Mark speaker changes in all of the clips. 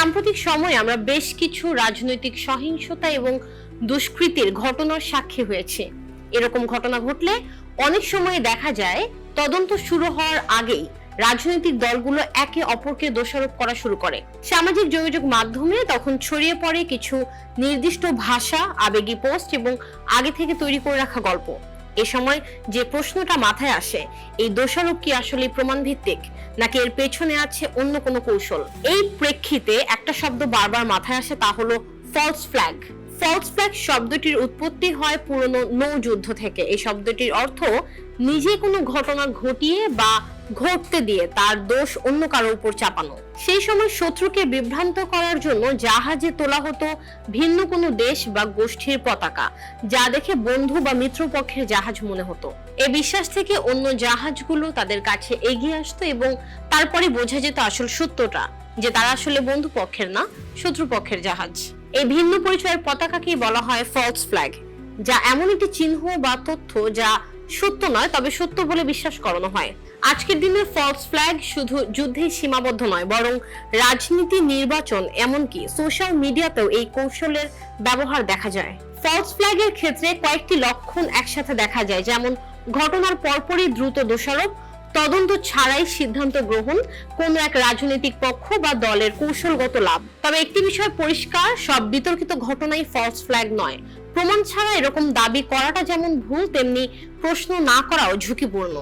Speaker 1: সাম্প্রতিক সময়ে আমরা বেশ কিছু রাজনৈতিক সহিংসতা এবং দুষ্কৃতির ঘটনার সাক্ষী হয়েছি। এরকম ঘটনা ঘটলে অনেক সময় দেখা যায় তদন্ত শুরু হওয়ার আগেই রাজনৈতিক দলগুলো একে অপরকে দোষারোপ করা শুরু করে। সামাজিক যোগাযোগ মাধ্যমে তখন ছড়িয়ে পড়ে কিছু নির্দিষ্ট ভাষা, আবেগী পোস্ট এবং আগে থেকে তৈরি করে রাখা গল্প। এ সময় যে প্রশ্নটা মাথায় আসে, এই দোষারোপ কি আসলে প্রমাণ ভিত্তিক নাকি এর পেছনে আছে অন্য কোনো কৌশল? এই প্রেক্ষিতে একটা শব্দ বারবার মাথায় আসে, তা হলো ফলস ফ্ল্যাগ। ফলস ফ্ল্যাগ শব্দটির উৎপত্তি হয় পুরনো নৌযুদ্ধ থেকে। এই শব্দটির অর্থ নিজে কোনো ঘটনা ঘটিয়ে বা ঘটতে দিয়ে তার দোষ অন্য কারোর উপর চাপানো। সেই সময় শত্রুকে বিভ্রান্ত করার জন্য জাহাজে তোলা হতো ভিন্ন কোনো দেশ বা গোষ্ঠীর পতাকা, যা দেখে বন্ধু বা মিত্রপক্ষের জাহাজ মনে হতো। এ বিশ্বাস থেকে অন্য জাহাজগুলো তাদের কাছে এগিয়ে আসতো এবং তারপরে বোঝা যেত আসল সত্যটা, যে তারা আসলে বন্ধু পক্ষের না, শত্রুপক্ষের জাহাজ। এই ভিন্ন পরিচয়ের পতাকাকেই বলা হয় ফলস ফ্ল্যাগ, যা এমন একটি চিহ্ন বা তথ্য যা সত্য নয় তবে সত্য বলে বিশ্বাস করানো হয়। আজকের দিনে ফলস ফ্ল্যাগ শুধু যুদ্ধে সীমাবদ্ধ নয়, বরং রাজনীতি, নির্বাচন, এমনকি সোশ্যাল মিডিয়াতেও এই কৌশলের ব্যবহার দেখা যায়। ফলস ফ্ল্যাগের ক্ষেত্রে কয়েকটি লক্ষণ একসাথে দেখা যায়, যেমন ঘটনার পরপরই দ্রুত দোষারোপ, তদন্ত ছাড়াই সিদ্ধান্ত গ্রহণ, কোন এক রাজনৈতিক পক্ষ বা দলের কৌশলগত লাভ। তবে একটি বিষয় পরিষ্কার, সব বিতর্কিত ঘটনাই ফলস ফ্ল্যাগ নয়। প্রমাণ ছাড়া এরকম দাবি করাটা যেমন ভুল, তেমনি প্রশ্ন না করাও ঝুঁকিপূর্ণ।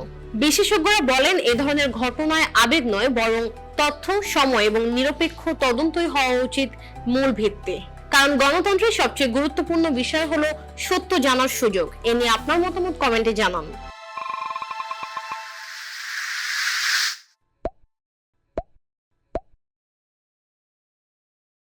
Speaker 1: বিশেষজ্ঞরা বলেন, এ ধরনের ঘটনায় আবেগ নয়, বরং তথ্য, সময় এবং নিরপেক্ষ তদন্তই হওয়া উচিত মূল ভিত্তি। কারণ গণতন্ত্রের সবচেয়ে গুরুত্বপূর্ণ বিষয় হলো সত্য জানার সুযোগ। এ নিয়ে আপনার মতামত কমেন্টে জানান।